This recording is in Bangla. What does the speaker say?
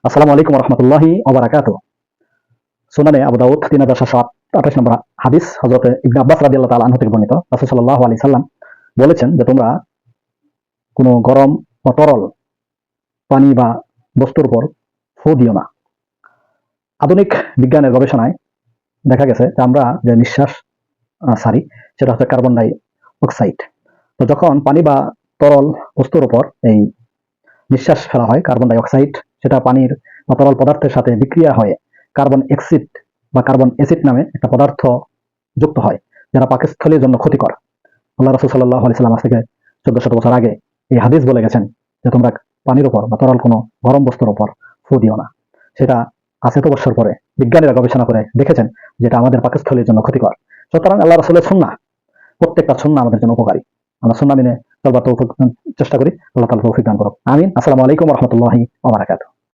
আসসালামু আলাইকুম রহমতুল্লাহি ওবারাকাতু। সুনানে আবু দাউদ 3728 নম্বর হাদিস, হযরত ইবনে আব্বাস রাদিয়াল্লাহু তাআলা আনহু থেকে বর্ণিত। রাসূল সাল্লাল্লাহু আলাইহি সাল্লাম বলেছেন যে তোমরা কোনো গরম বা তরল পানি বা বস্তুর উপর ফু দিও না। আধুনিক বিজ্ঞানের গবেষণায় দেখা গেছে যে আমরা যে নিঃশ্বাস ছাড়ি সেটা হচ্ছে কার্বন ডাই অক্সাইড। তো যখন পানি বা তরল বস্তুর উপর এই নিঃশ্বাস ফেলা হয় কার্বন ডাই অক্সাইড, সেটা পানির বা তরল পদার্থের সাথে বিক্রিয়া হয়ে কার্বন অ্যাসিড বা কার্বন অ্যাসিড নামে একটা পদার্থ যুক্ত হয়, যারা পাকস্থলীর জন্য ক্ষতিকর। আল্লাহ রাসূল সাল্লাল্লাহু আলাইহি সাল্লাম আজ থেকে 1400 বছর আগে এই হাদিস বলে গেছেন যে তোমরা পানির উপর বা তরল কোনো গরম বস্তুর উপর ফু দিও না। সেটা আজ এত বছর পরে বিজ্ঞানীরা গবেষণা করে দেখেছেন যেটা আমাদের পাকস্থলীর জন্য ক্ষতিকর। সুতরাং আল্লাহ রাসূলের সুন্নাহ, প্রত্যেকটা সুন্নাহ আমাদের জন্য উপকারী। আমরা সুন্নাহ মেনে চলবার তৌফিক চেষ্টা করি। আল্লাহ তাআলা তৌফিক দান করুন। আমিন। আসসালামু আলাইকুম ওয়া রাহমাতুল্লাহি ওয়া বারাকাতুহু।